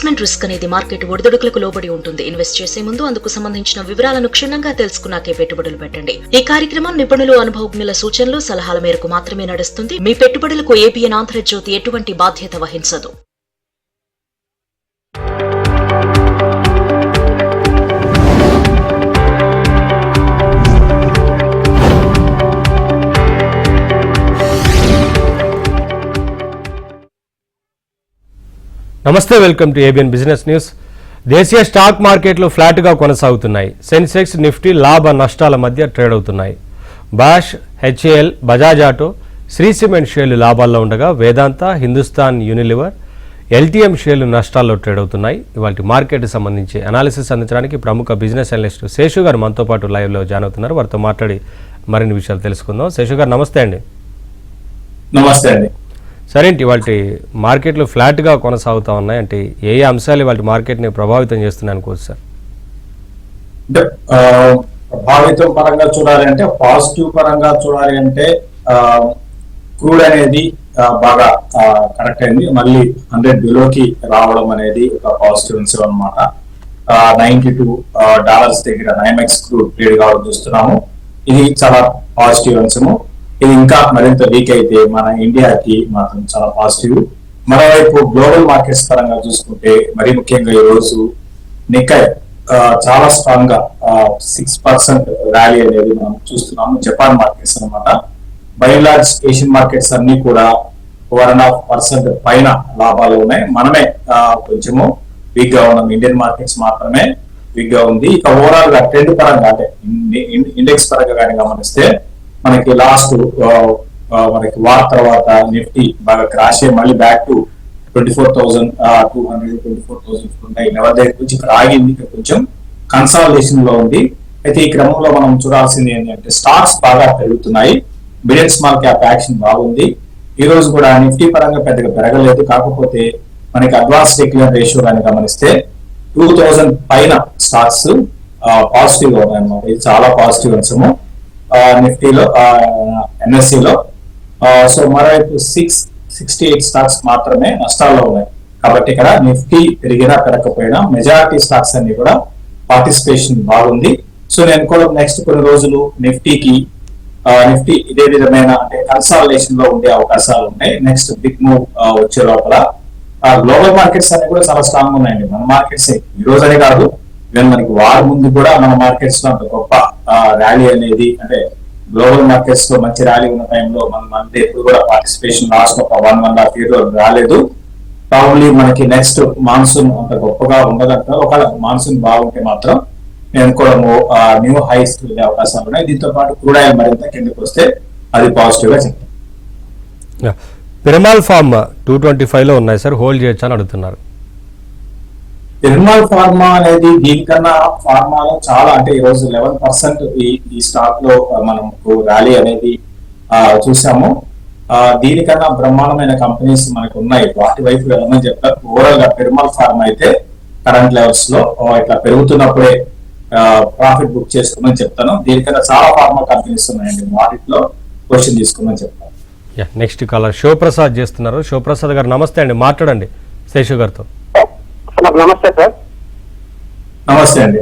Investment risk అనేది market ఒడిదుడుకులకు లోబడి ఉంటుంది. ఇన్వెస్ట్ చేసే ముందు అందుకు సంబంధించిన వివరాలను క్షుణ్ణంగా తెలుసుకున్నాకే పెట్టుబడులు పెట్టండి. ఈ కార్యక్రమం నిపుణులు, అనుభవజ్ఞుల సూచనలు, సలహాల మేరకు మాత్రమే నడుస్తుంది. మీ పెట్టుబడులకు ఏబిఎన్ ఆంధ్రజ్యోతి ఎటువంటి బాధ్యత వహించదు. నమస్తే, welcome to ABN business news. దేశీయ స్టాక్ మార్కెట్లు ఫ్లాట్గా కొనసాగుతున్నాయి. సెన్సెక్స్, నిఫ్టీ లాభ నష్టాల మధ్య ట్రేడ్ అవుతున్నాయి. Bosch, HAL, Bajaj auto, Shree cement షేర్లు లాభాల్లో ఉండగా వేదాంత, హిందుస్థాన్ యూనిలివర్, ఎల్టీఎం షేర్లు నష్టాల్లో ట్రేడ్ అవుతున్నాయి. ఇవాళ మార్కెట్ సంబంధించి అనాలిసిస్ అందించడానికి ప్రముఖ బిజినెస్ అనలిస్ట్ శేషు గారు మనతో పాటు లైవ్లో జాయిన్ అవుతున్నారు. వారితో మాట్లాడి మరిన్ని విషయాలు తెలుసుకుందాం. శేషు గారు నమస్తే అండి. నమస్తే అండి. సరే, ఇవాళ మార్కెట్లు ఫ్లాట్గా కొనసాగుతూ ఉన్నాయి. అంటే ఏ అంశాలు ఇవాళ మార్కెట్ని ప్రభావితం చేస్తున్నాయి అనుకోవచ్చు సార్? అంటే ప్రభావితం పరంగా చూడాలి అంటే, పాజిటివ్ పరంగా చూడాలి అంటే క్రూడ్ అనేది బాగా కరెక్ట్ అయింది. మళ్ళీ 100 బిలోకి రావడం అనేది ఒక పాజిటివ్ అంశం అనమాట. $92 దగ్గర NYMEX క్రూడ్ ట్రేడ్ కావడం చూస్తున్నాము. ఇది చాలా పాజిటివ్ అంశము. ఇది ఇంకా మరింత వీక్ అయితే మన ఇండియాకి మాత్రం చాలా పాజిటివ్. మరోవైపు గ్లోబల్ మార్కెట్స్ పరంగా చూసుకుంటే, మరీ ముఖ్యంగా ఈ రోజు నిక్కై చాలా స్ట్రాంగ్ గా 6% ర్యాలీ అనేది మనం చూస్తున్నాము. జపాన్ మార్కెట్స్ అనమాట. By and large Asian markets అన్ని కూడా 1.5% పైన లాభాలు ఉన్నాయి. మనమే కొంచెము వీక్ గా ఉన్నాం. ఇండియన్ మార్కెట్స్ మాత్రమే వీక్ గా ఉంది. ఇక ఓవరాల్ గా ట్రెండ్ పరంగా అంటే ఇండెక్స్ పరంగా కానీ గమనిస్తే, మనకి లాస్ట్ మనకి వార్ తర్వాత నిఫ్టీ బాగా క్రాష్ అయ్యి మళ్ళీ బ్యాక్ టు 24,200 24,000 లెవెల్ దగ్గర నుంచి ఇక్కడ ఆగింది. ఇక్కడ కొంచెం కన్సాలిడేషన్ లో ఉంది. అయితే ఈ క్రమంలో మనం చూడాల్సింది ఏంటంటే, స్టాక్స్ బాగా పెరుగుతున్నాయి. Mid and small cap action బాగుంది. ఈ రోజు కూడా నిఫ్టీ పరంగా పెద్దగా పెరగలేదు. కాకపోతే మనకి అడ్వాన్స్ డిక్లైన్ రేషియో కానీ గమనిస్తే 2000 పైన స్టాక్స్ పాజిటివ్ గా ఉన్నాయి అన్నమాట. ఇది చాలా పాజిటివ్ అంశము నిఫ్టీలో, ఎన్ఎస్సిలో. సో మరోవైపు 668 స్టాక్స్ మాత్రమే నష్టాల్లో ఉన్నాయి. కాబట్టి ఇక్కడ నిఫ్టీ పెరిగినా పెరగకపోయినా మెజారిటీ స్టాక్స్ అన్ని కూడా పార్టిసిపేషన్ బాగుంది. సో నేను కూడా నెక్స్ట్ కొన్ని రోజులు నిఫ్టీ ఇదే విధమైన అంటే కన్సాలిడేషన్ లో ఉండే అవకాశాలు ఉన్నాయి. నెక్స్ట్ బిగ్ మూవ్ వచ్చే లోపల గ్లోబల్ మార్కెట్స్ అన్ని కూడా చాలా స్ట్రాంగ్ ఉన్నాయండి. మన మార్కెట్స్ ఈ రోజు అనే కాదు, మనకి వారం ముందు కూడా మన మార్కెట్స్ లో అంత గొప్ప ర్యాలీ అనేది, అంటే గ్లోబల్ మార్కెట్స్ లో మంచి ర్యాలీ ఉన్న టైంలో మన ఎప్పుడు కూడా పార్టిసిపేషన్ లాస్ట్ ఒక 1.5 year రాలేదు. ప్రాబ్లీ మనకి నెక్స్ట్ మాన్సూన్ అంత గొప్పగా ఉండదంటారు. ఒకవేళ మాన్సూన్ బాగుంటే మాత్రం నేను కూడా న్యూ హైస్ వెళ్ళే అవకాశాలు ఉన్నాయి. దీంతో పాటు క్రూడ్ ఆయిల్ మరింత కిందకి వస్తే అది పాజిటివ్ గా చెప్తాను. పిరమాల్ ఫార్మా 225 లో ఉన్నాయి సార్, హోల్డ్ చేయొచ్చు అని అడుగుతున్నారు. పిరమాల్ ఫార్మా అనేది దీనికన్నా ఫార్మాలో చాలా, అంటే ఈ రోజు 11% ఈ స్టాక్ లో మనకు ర్యాలీ అనేది చూసాము. దీనికన్నా బ్రహ్మాండమైన కంపెనీస్ మనకు ఉన్నాయి. వాటి వైపు వెళ్ళమని చెప్తారు. ఓవరాల్ గా పిరమాల్ ఫార్మా అయితే కరెంట్ లెవెల్స్ లో ఇట్లా పెరుగుతున్నప్పుడే ప్రాఫిట్ బుక్ చేసుకోమని చెప్తాను. దీనికన్నా చాలా ఫార్మా కంపెనీస్ ఉన్నాయండి. వాటిలో క్వశ్చన్ తీసుకోమని చెప్తాను. నెక్స్ట్ కాలర్ శివప్రసాద్ చేస్తున్నారు. శివప్రసాద్ గారు నమస్తే అండి, మాట్లాడండి శేషు గారితో. నమస్తే సార్. నమస్తే అండి.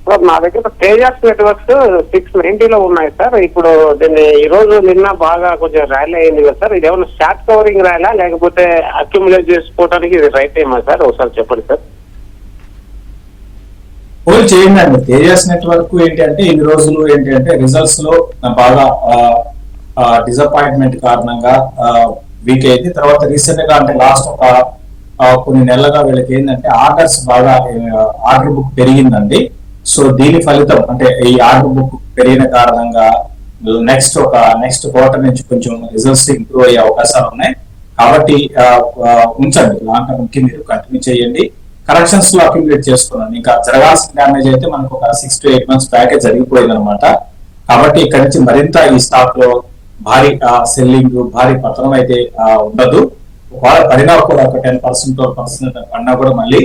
సార్, నా దగ్గర తేజాస్ నెట్వర్క్స్ 690 లో ఉన్నాయి సార్. ఇప్పుడు దీన్ని ఈ రోజు నిన్న బాగా కొంచెం ర్యాలీ అయింది కదా సార్. ఇది ఏమైనా షార్ట్ కవరింగ్ ర్యాలా లేకపోతే అక్యుములేట్ చేసుకోవడానికి ఇది రైట్ టైమా సార్? ఒకసారి చెప్పండి సార్. హోల్డ్ చేయండి అండి. తేజాస్ నెట్వర్క్ ఏంటి అంటే, ఈ రోజులు ఏంటి అంటే రిజల్ట్స్ లో బాగా డిసప్పాయింట్మెంట్ కారణంగా వీక్ అయింది. తర్వాత రీసెంట్ గా అంటే లాస్ట్ ఒక కొన్ని నెలలుగా వీళ్ళకి ఏంటంటే ఆర్డర్స్ బాగా, ఆర్డర్ బుక్ పెరిగిందండి. సో దీని ఫలితం అంటే ఈ ఆర్డర్ బుక్ పెరిగిన కారణంగా నెక్స్ట్ క్వార్టర్ నుంచి కొంచెం రిజల్ట్స్ ఇంప్రూవ్ అయ్యే అవకాశాలు ఉన్నాయి. కాబట్టి ఉంచండి, లాంగ్ టర్మ్ కి మీరు కంటిన్యూ చేయండి. కరెక్షన్స్ లో అక్యుములేట్ చేసుకున్నాను. ఇంకా జరగాల్సిన డ్యామేజ్ అయితే మనకు ఒక 6 to 8 months ప్యాకేజ్ జరిగిపోయింది అనమాట. కాబట్టి ఇక్కడ నుంచి మరింత ఈ స్టాక్ లో భారీ సెల్లింగ్, భారీ పతనం అయితే ఉండదు. ఒకవేళ పడినా కూడా ఒక 10% పడినా కూడా మళ్ళీ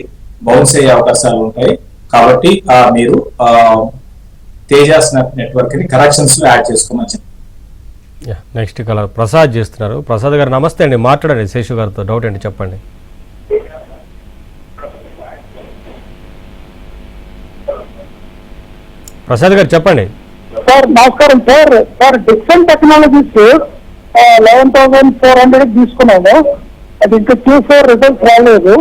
బౌన్స్ అయ్యే అవకాశాలు ఉంటాయి. కాబట్టి మీరు తేజాస్ నెట్వర్క్ ని కరెక్షన్స్ లో యాడ్ చేసుకోమని. నెక్స్ట్ కలర్ ప్రసాద్ చేస్తున్నారు. ప్రసాద్ గారు నమస్తే అండి, మాట్లాడండి శేషు గారితో. డౌట్ ఏంటి చెప్పండి. ప్రసాద్ గారు చెప్పండి. సార్ నమస్కారం సార్. సార్ డిక్సన్ టెక్నాలజీస్ 11,400 తీసుకున్నాము. అది ఇంకా Q4 రిజల్ట్స్ రాలేదు.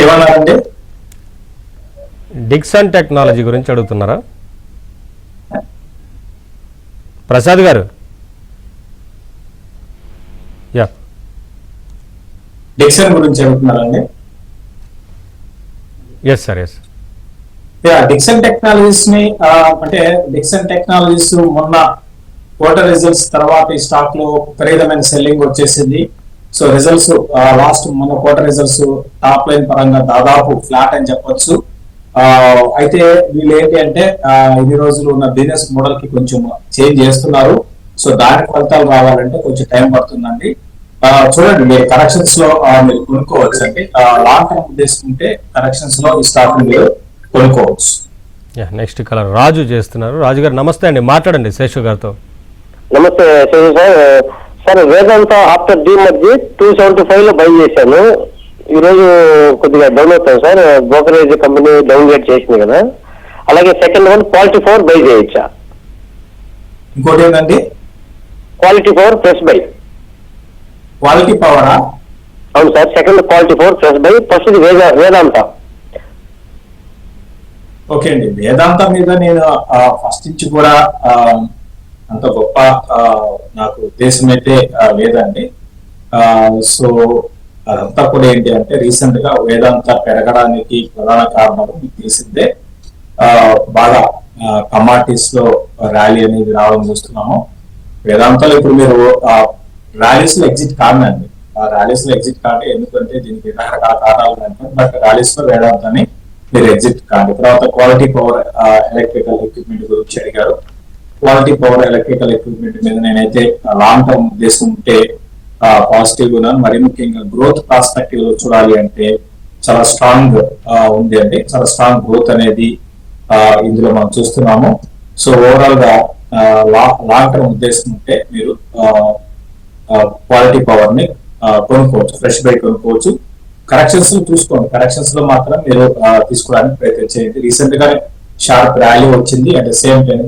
ఏమన్నారండి? డిక్సన్ టెక్నాలజీ గురించి అడుగుతున్నారా ప్రసాద్ గారు? యా, డిక్సన్ గురించి అడుగుతున్నారండి. Yes sir, yes. Dixon technologies ని అంటే డిక్సన్ టెక్నాలజీస్ మొన్న క్వార్టర్ రిజల్ట్స్ తర్వాత ఈ స్టాక్ లో విపరీతమైన సెల్లింగ్ వచ్చేసింది. సో రిజల్ట్స్ లాస్ట్ మొన్న క్వార్టర్ రిజల్ట్స్ టాప్ లైన్ పరంగా దాదాపు ఫ్లాట్ అని చెప్పొచ్చు. అయితే వీళ్ళు ఏంటి అంటే ఇన్ని రోజులు ఉన్న బిజినెస్ మోడల్ కి కొంచెం చేంజ్ చేస్తున్నారు. సో దాని ఫలితాలు రావాలంటే కొంచెం టైం పడుతుందండి. చూడండి, మీరు కరెక్షన్స్ లో మీరు కొనుక్కోవచ్చు అండి. లాంగ్ టర్మ్ తీసుకుంటే కరెక్షన్స్ లో ఈ స్టాక్ మీరు కొనుక్కోవచ్చు. నెక్స్ట్ కలర్ రాజు చేస్తున్నారు. రాజు గారు నమస్తే అండి, మాట్లాడండి శేషు గారితో. నమస్తే శేషు సార్. సార్ వేదాంత ఆఫ్టర్ డీమర్జీ 275 లో బై చేశాను. ఈ రోజు కొద్దిగా డౌన్ అవుతాను sir. Brokerage company down grade చేసింది కదా. అలాగే సెకండ్ వన్ క్వాలిటీ 4 బై చేయొచ్చా? ఇంకోటి ఏంటండి? Quality 4 fresh buy. క్వాలిటీ పవరా? అవును sir, second quality 4 fresh buy. First Vedanta. Okay అండి, వేదాంత మీద నేను ఫస్ట్ నుంచి కూడా అంత గొప్ప నాకు ఉద్దేశం అయితే లేదండి. సో అదంతా కూడా ఏంటి అంటే రీసెంట్ గా వేదాంత పెరగడానికి ప్రధాన కారణం మీకు తెలిసిందే, బాగా కమాడిటీస్ లో ర్యాలీ అనేది రావడం చూస్తున్నాము. వేదాంతలో ఇప్పుడు మీరు ర్యాలీస్ లో ఎగ్జిట్ కాదండి. ర్యాలీస్ లో ఎగ్జిట్ కాదు, ఎందుకంటే దీనికి రకరకాల కారణాలు ఉన్నాయి. బట్ ర్యాలీస్ లో వేదాంతని మీరు ఎగ్జిట్ కాదు. తర్వాత క్వాలిటీ పవర్ ఎలక్ట్రికల్ ఎక్విప్మెంట్ గురించి అడిగారు. క్వాలిటీ పవర్ ఎలక్ట్రికల్ ఎక్విప్మెంట్ మీద నేనైతే లాంగ్ టర్మ్ ఉద్దేశం ఉంటే పాజిటివ్ ఉన్నాను. మరి ముఖ్యంగా గ్రోత్ ప్రాస్పెక్టివ్ లో చూడాలి అంటే చాలా స్ట్రాంగ్ ఉంది అండి. చాలా స్ట్రాంగ్ గ్రోత్ అనేది ఇందులో మనం చూస్తున్నాము. సో ఓవరాల్ గా లాంగ్ టర్మ్ ఉద్దేశం ఉంటే మీరు క్వాలిటీ పవర్ ని కొనుక్కోవచ్చు, ఫ్రెష్ బై కొనుక్కోవచ్చు. కరెక్షన్స్ చూసుకోండి, కరెక్షన్స్ లో మాత్రం మీరు తీసుకోవడానికి ప్రయత్నం చేయండి. రీసెంట్ గా షార్ప్ ర్యాలీ వచ్చింది, at the same time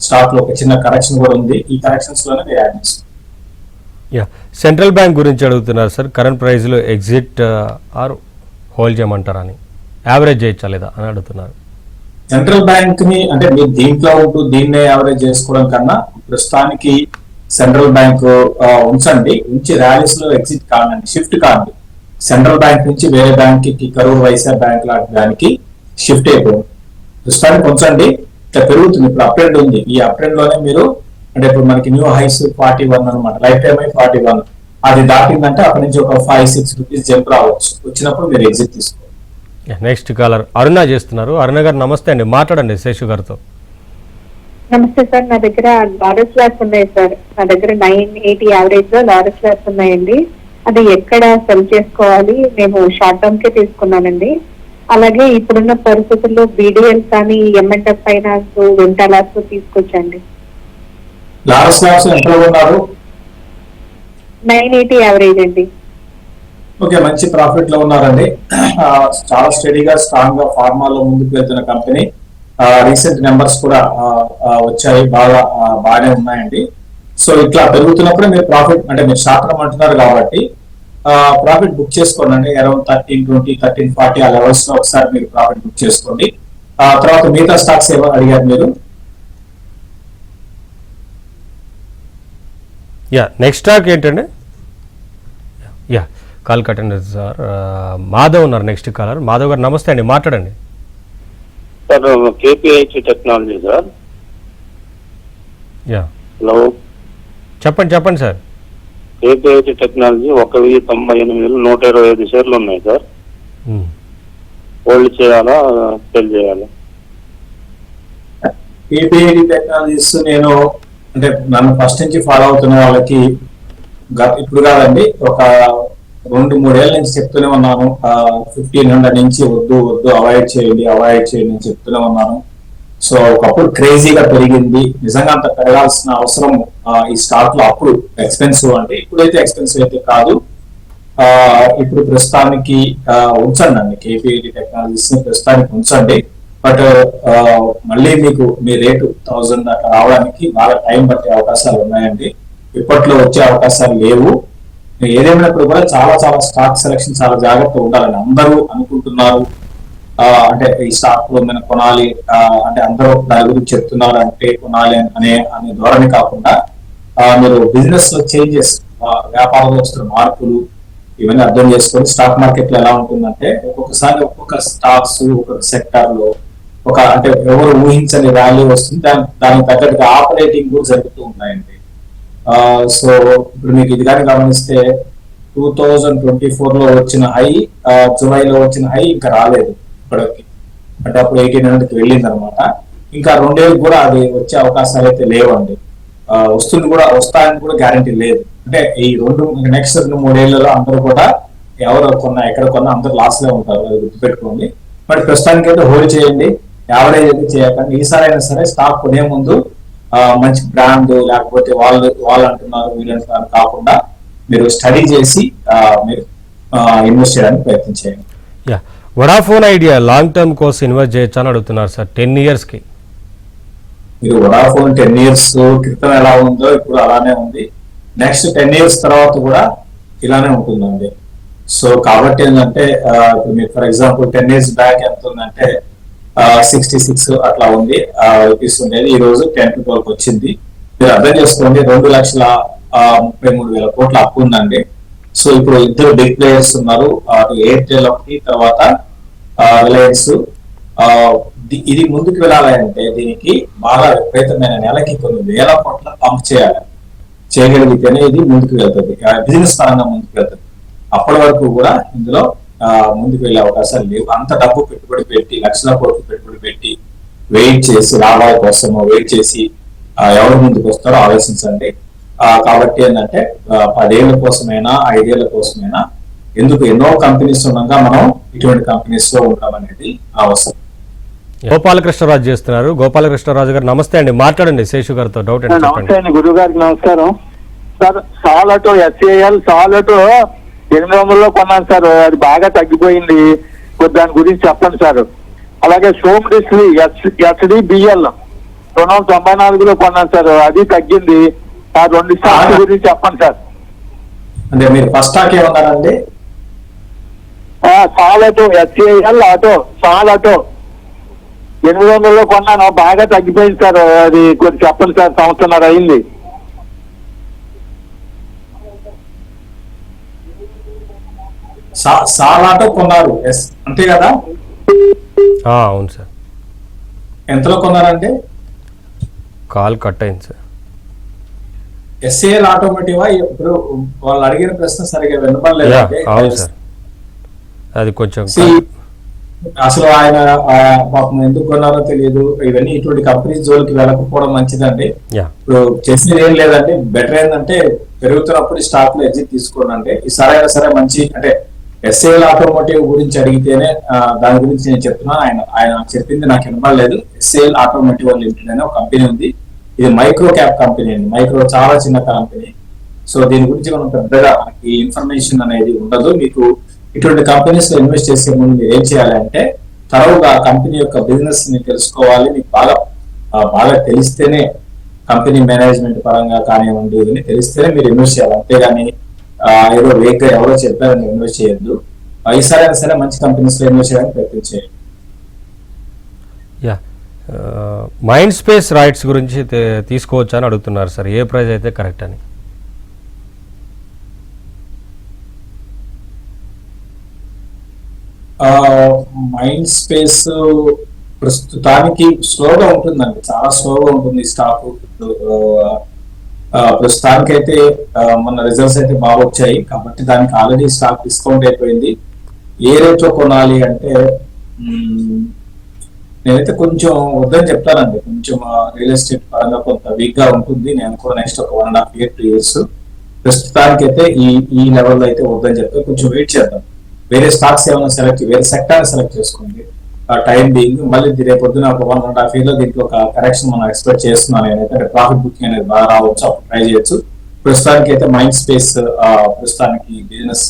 stock లో ఒక చిన్న కరెక్షన్ కూడా ఉంది. ఈ కరెక్షన్స్ లోనే మీరు యాడ్ చేసుకోండి. యా, సెంట్రల్ బ్యాంక్ గురించి అడుగుతున్నారు సార్. కరెంట్ ప్రైస్ లో ఎగ్జిట్ ఆర్ హోల్డ్ చేయమంటారా అని, యావరేజ్ చేయొచ్చా లేదా అని అడుగుతున్నారు. సెంట్రల్ బ్యాంక్ ని అంటే మీరు దీంట్లో ఉంటూ దీన్నే యావరేజ్ చేసుకోవడం కన్నా ప్రస్తుతానికి సెంట్రల్ బ్యాంక్ ఉంచండి. ఉంచి ర్యాలీస్ లో ఎగ్జిట్ కానండి, షిఫ్ట్ కాండి. సెంట్రల్ బ్యాంక్ నుంచి వేరే బ్యాంక్ కి, కరూర్ వైశ్య బ్యాంక్ లాంటి దానికి షిఫ్ట్ అయిపోయింది. ప్రస్తుతానికి ఉంచండి, ఇట్లా పెరుగుతుంది. ఇప్పుడు అప్ ట్రెండ్ ఉంది. ఈ అప్ ట్రెండ్ లోనే మీరు అంటే ఇప్పుడు మనకి న్యూ హైస్ 41 అనమాట, లైఫ్ టైమ్ 41. అది దాటిందంటే అక్కడి నుంచి ఒక 5-6 రూపీస్ జంప్ రావచ్చు. వచ్చినప్పుడు మీరు ఎగ్జిట్ తీసుకోండి. నెక్స్ట్ కాలర్ అరుణ చేస్తున్నారు. అరుణ గారు నమస్తే అండి, మాట్లాడండి శేషు గారితో. నమస్తే సార్. నా దగ్గర లారస్ ల్యాబ్స్ ఉన్నాయి సార్. నా దగ్గర 980 యావరేజ్ లో లారస్ ల్యాబ్స్ ఉన్నాయండి. అది ఎక్కడ సెల్ చేసుకోవాలి? నేను షార్ట్ టర్మ్ కే తీసుకున్నానండి. అలాగే ఇప్పుడున్న పరిస్థితుల్లో BDL కానీ M&F ఫైనాన్స్, వెంటా ల్యాబ్స్ తీసుకొచ్చండి. లారస్ ల్యాబ్స్ ఎంత ఉన్నారు? 980 యావరేజ్ అండి. ఓకే, మంచి ప్రాఫిట్ లో ఉన్నారండి. చాలా స్టడీగా స్ట్రాంగ్ గా ఫార్మాలో ముందుకు వెళ్తున్న కంపెనీ. రీసెంట్ నెంబర్స్ కూడా వచ్చాయి, బాగానే ఉన్నాయండి. సో ఇట్లా పెరుగుతున్నప్పుడు మీరు ప్రాఫిట్ అంటే మీరు షార్ట్ టర్మ్ అంటున్నారు కాబట్టి ప్రాఫిట్ బుక్ చేసుకోండి. అరౌండ్ 1320, 1340 ఆ లెవెల్స్ లో ఒకసారి మీరు ప్రాఫిట్ బుక్ చేసుకోండి. తర్వాత మిగతా స్టాక్స్ ఏమో అడిగారు మీరు. యా, నెక్స్ట్ స్టాక్ ఏంటండి? యా, కాల్ కట్టండి సార్. మాధవ్ ఉన్నారు నెక్స్ట్ కాలర్. మాధవ్ గారు నమస్తే అండి, మాట్లాడండి. Sir KPH technology sir. Yeah, hello, చెప్పండి సార్. KPH టెక్నాలజీ 1,098 125 షేర్లు ఉన్నాయి సార్. హోల్డ్ చేయాలా, సెల్ చేయాలా? KPH టెక్నాలజీస్ నేను అంటే నన్ను ఫస్ట్ నుంచి ఫాలో అవుతున్న వాళ్ళకి ఇప్పుడు కాదండి, ఒక 2-3 ఏళ్ళ నుంచి చెప్తూనే ఉన్నాను. 1500 నుంచి వద్దు అవాయిడ్ చేయండి అని చెప్తూనే ఉన్నాను. సో ఒకప్పుడు క్రేజీగా పెరిగింది. నిజంగా అంత పెరగాల్సిన అవసరం ఈ స్టాక్ లో అప్పుడు ఎక్స్పెన్సివ్ అండి. ఇప్పుడైతే ఎక్స్పెన్సివ్ అయితే కాదు. ఇప్పుడు ప్రస్తుతానికి ఉంచండి కేపీఐటి టెక్నాలజీస్ ప్రస్తుతానికి ఉంచండి. బట్ మళ్ళీ మీకు మీ రేటు 1000 అట్లా రావడానికి బాగా టైం పట్టే అవకాశాలు ఉన్నాయండి. ఇప్పట్లో వచ్చే అవకాశాలు లేవు. ఏదేమైనప్పుడు కూడా చాలా చాలా స్టాక్ సెలక్షన్ చాలా జాగ్రత్తగా ఉండాలని అందరూ అనుకుంటున్నారు. అంటే ఈ స్టాక్ లో మనం కొనాలి అంటే అందరూ దాని గురించి చెప్తున్నారు అంటే కొనాలి అనే ధోరణి కాకుండా మీరు బిజినెస్ లో చేంజెస్, వ్యాపారంలో వస్తున్న మార్పులు ఇవన్నీ అర్థం చేసుకొని స్టాక్ మార్కెట్ లో ఎలా ఉంటుందంటే ఒక్కొక్కసారి ఒక్కొక్క స్టాక్స్ ఒక్కొక్క సెక్టర్ లో అంటే ఎవరు ఊహించని వాల్యూ వస్తుంది, దానికి తగ్గట్టుగా ఆపరేటింగ్ కూడా జరుగుతూ ఉంటాయండి. సో ఇప్పుడు మీకు ఇది కానీ గమనిస్తే 2024 లో వచ్చిన హై, జూలైలో వచ్చిన హై ఇంకా రాలేదు ఇప్పటికి. అంటే అప్పుడు 1800కి వెళ్ళింది అనమాట. ఇంకా 2 ఏళ్ళు కూడా అది వచ్చే అవకాశాలు అయితే లేవండి. వస్తాయని కూడా గ్యారంటీ లేదు. అంటే ఈ నెక్స్ట్ 2-3 ఏళ్లలో అందరూ కూడా ఎవరు కొన్నా ఎక్కడ కొన్నా అందరూ లాస్ లో ఉంటారు, అది గుర్తుపెట్టుకోండి. బట్ ప్రస్తుతానికి అయితే హోల్డ్ చేయండి, యావరేజ్ అయితే చేయకండి. ఈసారి అయినా సరే స్టాక్ కొనే ముందు మంచి బ్రాండ్ లేకపోతే వాళ్ళు అంటున్నారు వీళ్ళు అంటున్నారు కాకుండా మీరు స్టడీ చేసి మీరు ఇన్వెస్ట్ చేయడానికి ప్రయత్నం చేయండి. వొడాఫోన్ ఐడియా లాంగ్ టర్మ్ కోసం ఇన్వెస్ట్ చేయొచ్చు అని అడుగుతున్నారు సార్ 10 years కి. మీరు వొడాఫోన్ 10 years క్రితం ఎలా ఉందో ఇప్పుడు అలానే ఉంది, నెక్స్ట్ 10 years తర్వాత కూడా ఇలానే ఉంటుందండి. సో కాబట్టి ఏంటంటే మీకు ఫర్ ఎగ్జాంపుల్ 10 years బ్యాక్ ఎంత ఉందంటే 66 అట్లా ఉంది రూపీస్ ఉండేది, ఈ రోజు 10 to 12 వచ్చింది. మీరు అర్థం చేసుకోండి, 2,33,000 కోట్ల అప్పు ఉందండి. సో ఇప్పుడు ఇద్దరు బిగ్ ప్లేయర్స్ ఉన్నారు, ఎయిర్టెల్ ఒకటి, తర్వాత రిలయన్స్. ఇది ముందుకు వెళ్ళాలి అంటే దీనికి బాగా విపరీతమైన నెలకి కొన్ని వేల కోట్ల పంప్ చేయగలిగితేనే ఇది ముందుకు వెళ్తుంది, బిజినెస్ పరంగా ముందుకు వెళ్తుంది. అప్పటి వరకు కూడా ఇందులో ముందుకు వెళ్ళే అవకాశాలు లేవు. అంత డబ్బు పెట్టుబడి పెట్టి, లక్షల కోట్లు పెట్టుబడి పెట్టి వెయిట్ చేసి లాభాల కోసం వెయిట్ చేసి ఎవరు ముందుకు వస్తారో ఆలోచించండి. కాబట్టి ఏంటంటే 10 ఏళ్ల కోసమైనా 5 ఏళ్ల కోసమైనా ఎందుకు ఎన్నో కంపెనీస్ ఉండగా మనం ఇటువంటి కంపెనీస్ లో ఉంటాం అనేది అవసరం. గోపాలకృష్ణరాజు చేస్తున్నారు. గోపాలకృష్ణరాజు గారు నమస్తే అండి, మాట్లాడండి శేషు గారితో. డౌట్ ఏంటి? నమస్తే అండి, గురువు గారికి నమస్కారం సార్. సాలటో SAL సాలటో 800లో కొన్నాను సార్, అది బాగా తగ్గిపోయింది, దాని గురించి చెప్పండి సార్. అలాగే సోమ్ డిస్లీ SDBL 294లో కొన్నాను సార్, అది తగ్గింది. ఆ 2 స్టాక్స్ గురించి చెప్పండి సార్. అంటే మీరు ఫస్ట్ స్టాక్ ఏమన్నారండి? సాలటో SAL ఆటో సాలటో 800లో కొన్నాను, బాగా తగ్గిపోయింది సార్, అది కొంచెం చెప్పండి సార్, 1.5 సంవత్సరం అయింది. సాలాటో కొన్నారు అంతే కదా? అవును సార్. ఎంతలో కొన్నారంటే? కాల్ కట్ అయింది సార్. SAL ఆటోమేటివా? ఇప్పుడు వాళ్ళు అడిగిన ప్రశ్న సరిగా వినపడలేదు. అవును సార్, అది కొంచెం అసలు ఆయన పాపం ఎందుకు కొన్నారో తెలియదు. ఇవన్నీ ఇటువంటి కంపెనీస్ జోలికి వెళ్ళకపోవడం మంచిదండి. ఇప్పుడు చేసేది ఏం లేదండి, బెటర్ ఏంటంటే పెరుగుతున్నప్పుడు స్టాక్ లో ఎగ్జిట్ తీసుకోండి. అంటే ఈ సరైన సరే మంచి అంటే SAL ఆటోమోటివ్ గురించి అడిగితేనే దాని గురించి నేను చెప్తున్నాను. ఆయన చెప్పింది నాకు వినపడలేదు. SAL ఆటోమోటివ్ లిమిటెడ్ అనే ఒక కంపెనీ ఉంది, ఇది మైక్రో క్యాప్ కంపెనీ అండి, మైక్రో చాలా చిన్న కంపెనీ. సో దీని గురించి మనం పెద్దగా ఈ ఇన్ఫర్మేషన్ అనేది ఉండదు. మీకు ఇటువంటి కంపెనీస్ లో ఇన్వెస్ట్ చేసే ముందు మీరు ఏం చేయాలంటే తరువుగా కంపెనీ యొక్క బిజినెస్ ని తెలుసుకోవాలి. మీకు బాగా తెలిస్తేనే కంపెనీ మేనేజ్మెంట్ పరంగా కానివ్వండి ఇవన్నీ తెలిస్తేనే మీరు ఇన్వెస్ట్ చేయాలి. అంతేగాని ఏదో వేగ్గా ఎవరో చెప్పారని ఇన్వెస్ట్ చేయొద్దు. ఈసారైనా సరే మంచి కంపెనీస్ లో ఇన్వెస్ట్ చేయడానికి ప్రయత్నం చేయండి. మైండ్ స్పేస్ రైట్స్ గురించి తీసుకోవచ్చా అని అడుగుతున్నారు సార్, ఏ ప్రైస్ అయితే కరెక్ట్ అని? మైండ్ స్పేస్ ప్రస్తుతానికి స్లోగా ఉంటుందండి, చాలా స్లోగా ఉంటుంది స్టాక్. ప్రస్తుతానికి అయితే మన రిజల్ట్స్ అయితే బాగా వచ్చాయి కాబట్టి దానికి ఆల్రెడీ స్టాక్ డిస్కౌంట్ అయిపోయింది. ఏ రేట్ లో కొనాలి అంటే నేనైతే కొంచెం వద్దని చెప్తానండి. కొంచెం రియల్ ఎస్టేట్ పరంగా కొంత వీక్ గా ఉంటుంది. నేను కూడా నెక్స్ట్ ఒక 1.5 years 2 years ప్రస్తుతానికి అయితే ఈ లెవెల్లో అయితే వద్దని చెప్తే కొంచెం వెయిట్ చేద్దాం. వేరే స్టాక్స్ ఏమైనా వేరే సెక్టర్ సెలెక్ట్ చేసుకోండి టైం బీయింగ్. మళ్ళీ రేపు పొద్దున ఒక 1.5 years దీంట్లో ఒక కరెక్షన్ మనం ఎక్స్పెక్ట్ చేస్తున్నాను నేనైతే. ప్రాఫిట్ బుకింగ్ అనేది బాగా రావచ్చు, అప్పుడు ట్రై చేయొచ్చు. ప్రస్తుతానికి అయితే మైండ్ స్పేస్ ప్రస్తుతానికి బిజినెస్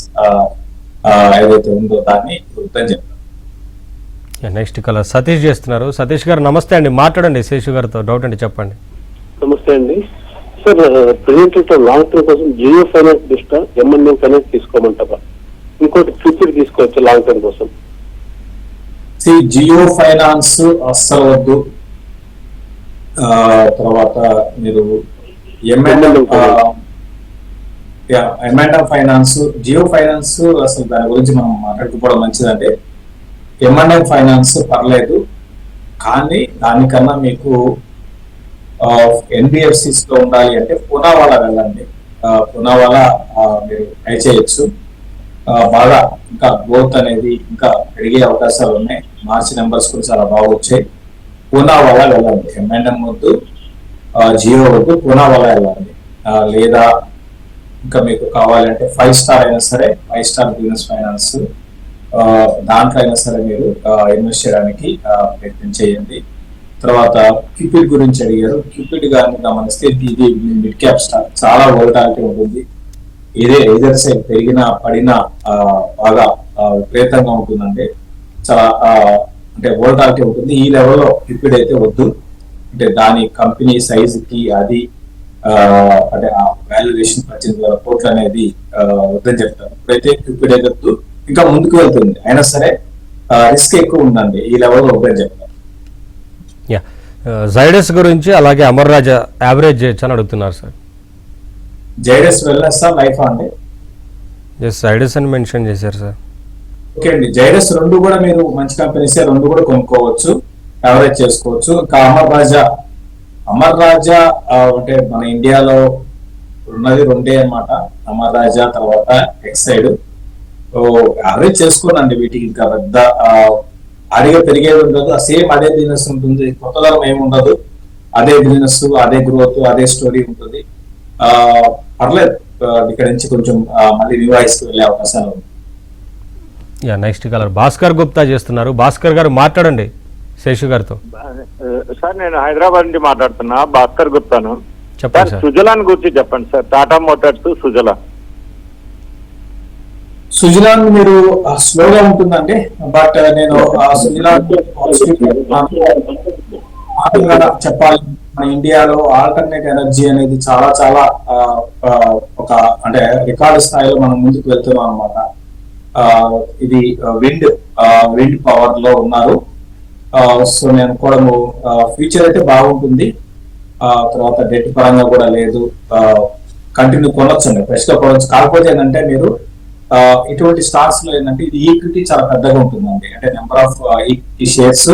ఏదైతే ఉందో దాన్ని వృద్ధం చెప్తాను. నెక్స్ట్ కలర్ సతీష్ చేస్తున్నారు. సతీష్ గారు నమస్తే అండి, మాట్లాడండి శేషు గారితో. డౌట్ అండి, చెప్పండి. నమస్తే అండి సార్. ప్రెసెంట్ లాంగ్ టర్మ్ కోసం Jio finance best, M&M finance తీసుకోమంటారా? ఇంకోటి ఫ్యూచర్ తీసుకోవచ్చు లాంగ్ టర్మ్ కోసం. జియో ఫైనాన్స్ అస్సలు వద్దు. తర్వాత మీరు M&M ఫైనాన్స్, జియో ఫైనాన్స్ అసలు దాని గురించి మనం మాట్లాడుకోవడం మంచిదంటే. M&M ఫైనాన్స్ పర్లేదు, కానీ దానికన్నా మీకు NBFCs లో ఉండాలి అంటే పూనావాలా వెళ్ళండి. పూనావాలా మీరు ట్రై చేయొచ్చు. బాగా ఇంకా గ్రోత్ అనేది ఇంకా పెరిగే అవకాశాలు ఉన్నాయి. మార్చి నెంబర్స్ కూడా చాలా బాగా వచ్చాయి. పూనావాలా వెళ్ళండి. M&M వద్దు, జియో వద్దు, పూనావాలా వెళ్ళండి. లేదా ఇంకా మీకు కావాలంటే 5 స్టార్ అయినా సరే, 5 స్టార్ బిజినెస్ ఫైనాన్స్, దాంట్లో అయినా సరే మీరు ఇన్వెస్ట్ చేయడానికి ప్రయత్నం చేయండి. తర్వాత క్యూపిడ్ గురించి అడిగారు. క్యూపిడ్ గాని గమనిస్తే ఇది మిడ్ క్యాప్ స్టాక్, చాలా వోలటాలిటీ ఉంటుంది. ఏదైతే సైడ్ పెరిగినా పడినా బాగా విపరీతంగా ఉంటుందంటే చాలా అంటే వోలటాలిటీ ఉంటుంది. ఈ లెవెల్లో క్యూపిడ్ అయితే వద్దు. అంటే దాని కంపెనీ సైజ్ కి అది అంటే ఆ వాల్యుయేషన్ 18,000 కోట్లు అనేది వద్దని చెప్తారు. ఇప్పుడైతే క్యూపిడ్ అయితే వద్దు, ఇంకా ముందుకు వెళ్తుంది. అయినా సరే రిస్క్ ఎక్కువ ఉందండి, ఈ లెవెల్లో వద్దని చెప్తారు. జైడస్ గురించి అలాగే అమర్ రాజా యావరేజ్ చేయొచ్చు అని అడుగుతున్నారు సార్. జైడస్ వెల్నెస్ లైఫ్ అండి? జైడస్ అని మెన్షన్ చేశారు సార్. ఓకే అండి, జైడస్ రెండు కూడా మీరు మంచి కంపెనీస్, రెండు కూడా కొనుక్కోవచ్చు, యావరేజ్ చేసుకోవచ్చు. ఇంకా అమర్ రాజా అంటే మన ఇండియాలో ఉన్నది రెండే అన్నమాట, అమర్ రాజా తర్వాత ఎక్సైడ్. యావరేజ్ చేసుకోనండి. వీటికి ఇంకా పెద్ద భారీగా పెరిగేది ఉండదు. సేమ్ అదే బిజినెస్ ఉంటుంది, కొత్త ధరం ఏమి ఉండదు. అదే బిజినెస్, అదే గ్రోత్, అదే స్టోరీ ఉంటుంది. పర్లేదు, ఇక్కడ నుంచి కొంచెం మళ్ళీ రివైజ్ కి వెళ్ళే అవకాశాలు ఉంది. నెక్స్ట్ కలర్ భాస్కర్ గుప్తా చేస్తున్నారు. భాస్కర్ గారు మాట్లాడండి శేషు గారితో. సార్ నేను హైదరాబాద్ నుంచి మాట్లాడుతున్నా, భాస్కర్ గుప్తాను. చెప్పండి సార్. సుజలాన్ గురించి చెప్పండి సార్. టాటా మోటార్స్ సుజలాన్ మీరు స్లోగా ఉంటుందండి, బట్ నేను సుజలాన్ చెప్పాలి. మన ఇండియాలో ఆల్టర్నేట్ ఎనర్జీ అనేది చాలా చాలా ఒక అంటే రికార్డు స్థాయిలో మనం ముందుకు వెళ్తున్నాం అనమాట. ఇది విండ్ పవర్ లో ఉన్నారు. సో నేను కూడా ఫ్యూచర్ అయితే బాగుంటుంది. తర్వాత డెట్ పరంగా కూడా లేదు, కంటిన్యూ కొనొచ్చండి, ఫ్రెష్ గా కొనొచ్చు. కాకపోతే ఏంటంటే మీరు ఇటువంటి స్టాక్స్ లో ఏంటంటే ఇది ఈక్విటీ చాలా పెద్దగా ఉంటుందండి. అంటే నెంబర్ ఆఫ్ ఈ షేర్స్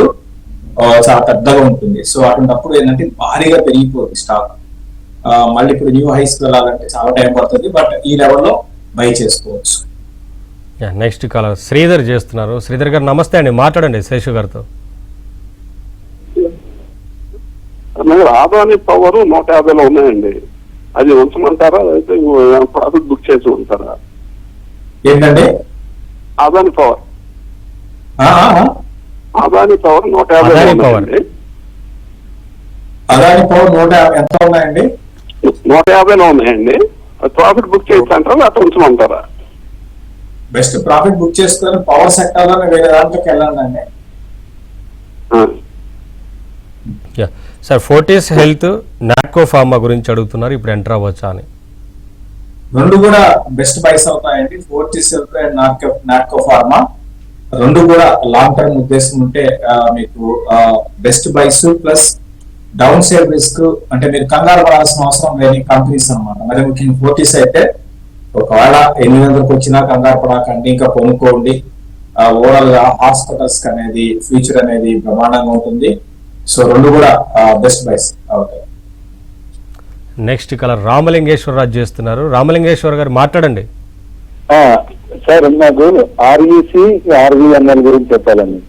చాలా పెద్దగా ఉంటుంది. సో అటువంటిప్పుడు ఏంటంటే భారీగా పెరిగిపోతుంది స్టాక్. మళ్ళీ ఇప్పుడు న్యూ హైస్ వెళ్ళాలంటే చాలా టైం పడుతుంది, బట్ ఈ లెవెల్లో బై చేసుకోవచ్చు. నెక్స్ట్ కాలర్ శ్రీధర్ చేస్తున్నారు. శ్రీధర్ గారు నమస్తే అండి, మాట్లాడండి శేషు గారితో. ఆదాని పవర్ 150లో ఉన్నాయండి, అది ఉంచమంటారా అయితే ప్రాఫిట్ బుక్ చేసి ఉంటారా? ఏంటంటే అదాని పవర్ 150 ఉన్నాయండి. అదాని పవర్ 150 ఎంత ఉన్నాయండి? 150లో ఉన్నాయండి. ప్రాఫిట్ బుక్ చేసి అంటారా అట్లా ఉంచమంటారా? బెస్ట్ ప్రాఫిట్ బుక్ చేసుకుని పవర్ సెక్టర్ లో వేరే దాంట్లోకి వెళ్ళండి. Sir Fortis health, Natco pharma గురించి అడుగుతున్నారు, ఇప్పుడు ఎంటర్ అవ్వచ్చా అని. రెండు కూడా బెస్ట్ బైస్ అవుతాయండి. Fortis health and Natco pharma రెండు కూడా లాంగ్ టర్మ్ ఉద్దేశం ఉంటే మీకు best buys. Plus downside risk అంటే మీరు కంగారు పడాల్సిన అవసరం లేని కంపెనీస్ అనమాట. మరి ముఖ్యంగా ఫోర్టిస్ అయితే ఒకవేళ 800కి వచ్చినా కంగారు పడకండి, ఇంకా కొనుక్కోండి. ఓవరాల్ గా హాస్పిటల్స్ అనేది ఫ్యూచర్ అనేది బ్రహ్మాండంగా ఉంటుంది. సో రెండు కూడా బెస్ట్ బైస్ అవుతాయి. నెక్స్ట్ కలర్ రామలింగేశ్వరరాజు చేస్తున్నారు. రామలింగేశ్వర్ గారు మాట్లాడండి. సార్ నాకు ఆర్ఈసి ఆర్వీఎన్ఎల్ గురించి చెప్పాలండి.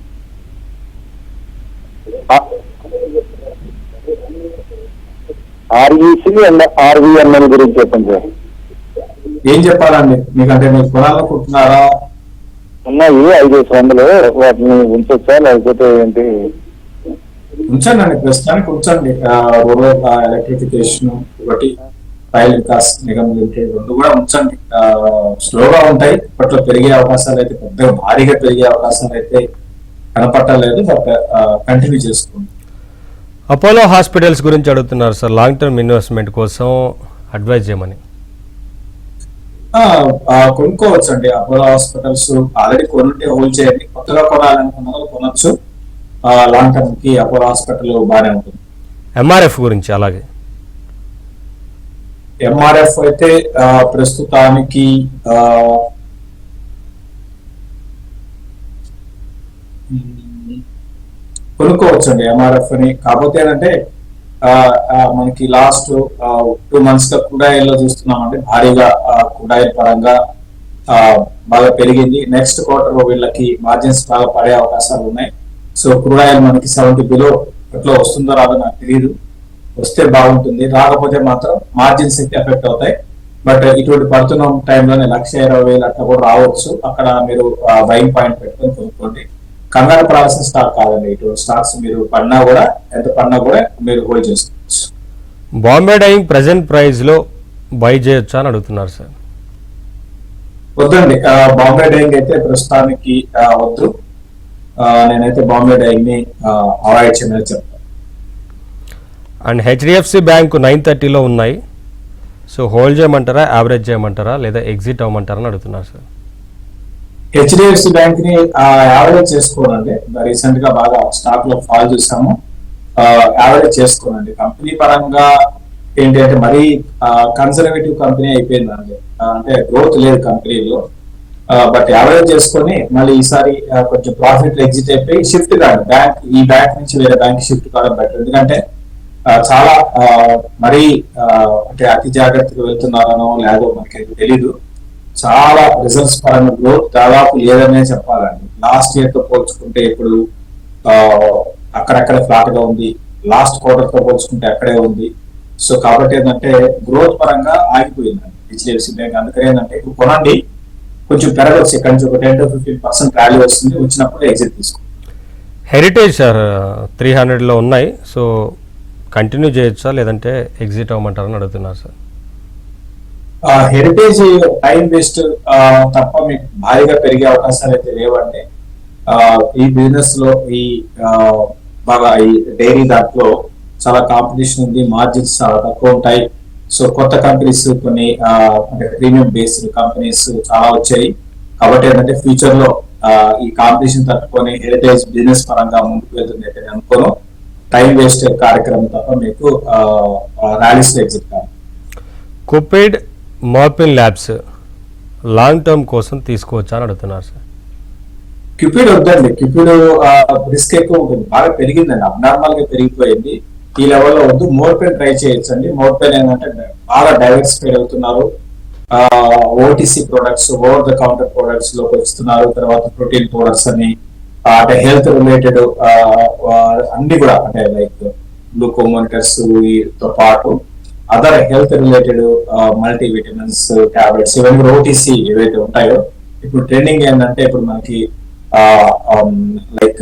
ఆర్ఈసి అండ్ ఆర్వీఎన్ఎల్ గురించి చెప్పండి సార్. ఏం చెప్పాలండి మీకంటే మీరు కొనాలనుకుంటున్నారా? ఉన్నాయి 5 వందలు, వాటిని ఉంచొచ్చా లేకపోతే ఏంటి? ఉంచండి, ప్రస్తుతానికి ఉంచండి. రూరల్ ఎలక్ట్రిఫికేషన్ ఒకటి, రైల్ వికాస్ నిగమ్ లిమిటెడ్ రెండు కూడా ఉంచండి. స్లోగా ఉంటాయి, ఇప్పట్లో పెరిగే అవకాశాలు అయితే పెద్దగా భారీగా పెరిగే అవకాశాలు అయితే కనపట్టలేదు. బట్ కంటిన్యూ చేసుకోండి. అపోలో హాస్పిటల్స్ గురించి అడుగుతున్నారు సార్, లాంగ్ టర్మ్ ఇన్వెస్ట్మెంట్ కోసం అడ్వైజ్ చేయమని. కొనుక్కోవచ్చు అండి. అపోలో హాస్పిటల్స్ ఆల్రెడీ కొనుంటే హోల్డ్ చేయండి, కొత్తగా కొనాలనుకున్న వాళ్ళు కొనొచ్చు. లాంగ్ టర్మ్ కి అపోలో హాస్పిటల్ బాగానే ఉంటుంది. ఎంఆర్ఎఫ్ గురించి అలాగే ఎంఆర్ఎఫ్ అయితే ప్రస్తుతానికి కొనుక్కోవచ్చు అండి ఎంఆర్ఎఫ్ అని. కాకపోతే ఏంటంటే మనకి లాస్ట్ 2 months గా క్రూడాయిల్ లో చూస్తున్నామంటే భారీగా క్రూడాయిల్ పరంగా బాగా పెరిగింది. నెక్స్ట్ క్వార్టర్ వీళ్ళకి మార్జిన్స్ బాగా పడే అవకాశాలు ఉన్నాయి. సో క్రూడాయిల్ మనకి 70 బిలో అట్లా వస్తుందో రాదో నాకు తెలియదు. వస్తే బాగుంటుంది, రాకపోతే మాత్రం మార్జిన్స్ అయితే ఎఫెక్ట్ అవుతాయి. బట్ ఇటువంటి పడుతున్న టైంలోనే 1,20,000 అట్లా కూడా రావచ్చు. అక్కడ మీరు బయింగ్ పాయింట్ పెట్టుకొని కొనుక్కోండి. కంగారు పడాల్సిన స్టాక్ కాదండి. ఇటువంటి స్టాక్స్ మీరు పడినా కూడా ఎంత పడినా కూడా మీరు హోల్డ్ చేసుకోవచ్చు. బాంబే డైయింగ్ ప్రెసెంట్ ప్రైస్ లో బై చేయొచ్చా అని అడుగుతున్నారు సార్. వద్దండి, బాంబే డైయింగ్ అయితే ప్రస్తుతానికి వద్దు. నేనైతే బాంబే డైయింగ్ ని అవాయిడ్ చేయమని చెప్తాను. అండ్ హెచ్డిఎఫ్సి బ్యాంక్ 930లో ఉన్నాయి. సో హోల్డ్ చేయమంటారా, యావరేజ్ చేయమంటారా, లేదా ఎగ్జిట్ అవ్వమంటారా అని అడుగుతున్నారు సార్. హెచ్డిఎఫ్సి బ్యాంక్ ని యావరేజ్ చేసుకోనండి. రీసెంట్ గా బాగా స్టాక్ లో ఫాల్ చూసాము. యావరేజ్ చేసుకోనండి. కంపెనీ పరంగా ఏంటి అంటే మరీ కన్సర్వేటివ్ కంపెనీ అయిపోయిందండి. అంటే గ్రోత్ లేదు కంపెనీలో. బట్ యావరేజ్ చేసుకొని మళ్ళీ ఈసారి కొంచెం ప్రాఫిట్ ఎగ్జిట్ అయిపోయి షిఫ్ట్ కాదు బ్యాంక్, ఈ బ్యాంక్ నుంచి వేరే బ్యాంక్ షిఫ్ట్ కావడం బెటర్. ఎందుకంటే చాలా మరీ అంటే అతి జాగ్రత్తగా వెళ్తున్నారనో లేదో మనకి తెలీదు. చాలా రిజల్ట్స్ పరంగా గ్రోత్ దాదాపు లేదనే చెప్పాలండి. లాస్ట్ ఇయర్ తో పోల్చుకుంటే ఇప్పుడు అక్కడక్కడ ఫ్లాట్ గా ఉంది. లాస్ట్ క్వార్టర్ తో పోల్చుకుంటే అక్కడే ఉంది. సో కాబట్టి ఏంటంటే గ్రోత్ పరంగా ఆగిపోయిందండి హెచ్డిఎఫ్సి బ్యాంక్. అందుకని ఏంటంటే ఇప్పుడు కొనండి, కొంచెం పెరగచ్చు. ఇక్కడ నుంచి ఒక 10 to 15% ర్యాలీ వస్తుంది. వచ్చినప్పుడు ఎగ్జిట్ తీసుకోండి. హెరిటేజ్ సార్ 300లో ఉన్నాయి. సో కంటిన్యూ చేయొచ్చా లేదంటే ఎగ్జిట్ అవ్వమంటారని అడుగుతున్నారు సార్. హెరిటేజ్ టైం వేస్ట్ తప్ప మీకు భారీగా పెరిగే అవకాశాలు అయితే లేవండి. ఈ బిజినెస్ లో ఈ బాగా ఈ డైరీ దాంట్లో చాలా కాంపిటీషన్ ఉంది, మార్జిన్స్ చాలా తక్కువ ఉంటాయి. సో కొత్త కంపెనీస్ కొన్ని అంటే ప్రీమియం బేస్డ్ కంపెనీస్ చాలా వచ్చాయి. కాబట్టి ఏంటంటే ఫ్యూచర్ లో ఈ కాంపిటీషన్ తట్టుకొని హెరిటేజ్ బిజినెస్ పరంగా ముందుకు వెళ్తుంది అయితే అనుకోను. టైం వేస్ట్ కార్యక్రమం తప్ప మీకు ర్యాలీస్ లో ఎగ్జిట్ కాదు. కుపేడ్ మార్పిన్ ల్యాబ్స్ లాంగ్ టర్మ్ కోసం తీసుకోవచ్చా అని అడుగుతున్నారు సార్. క్యూపిడ్ వద్దండి. క్యూపిడ్ రిస్క్ ఎక్కువ ఉంటుంది, బాగా పెరిగిందండి, అబ్నార్మల్ గా పెరిగిపోయింది. ఈ లెవెల్లో వద్దు. మోర్పెన్ ట్రై చేయొచ్చండి. మోర్పెన్ ఏంటంటే బాగా డైవర్సిఫైడ్ అవుతున్నారు. OTC products, over the counter products లోకి వస్తున్నారు. తర్వాత ప్రోటీన్ పౌడర్స్ అని అంటే హెల్త్ రిలేటెడ్ అన్ని కూడా అంటే లైక్ గ్లూకోమోనిటర్స్ తో పాటు other health related multi vitamins tablets ఇవన్నీ కూడా ఓటీసీ ఏవైతే ఉంటాయో ఇప్పుడు ట్రెండింగ్ ఏంటంటే ఇప్పుడు మనకి లైక్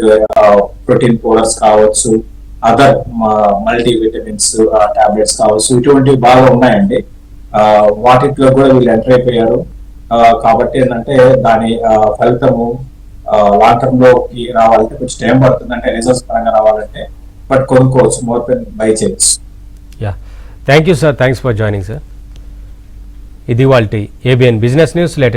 ప్రోటీన్ పౌడర్స్ కావచ్చు, అదర్ మల్టీ విటమిన్స్ టాబ్లెట్స్ కావచ్చు, ఇటువంటివి బాగా ఉన్నాయండి. వాటిలో కూడా వీళ్ళు ఎంటర్ అయిపోయారు. కాబట్టి ఏంటంటే దాని ఫలితము లాంగ్ టర్మ్ లోకి రావాలంటే కొంచెం టైం పడుతుంది, అంటే రిజల్ట్స్ పరంగా రావాలంటే. బట్ కొనుక్కోవచ్చు, మోర్పెన్ బై చేయొచ్చు. Yeah, thank you sir, thanks for joining sir. ఇది వాళ్ళ ఏబిఎన్ బిజినెస్ న్యూస్ లేటెస్ట్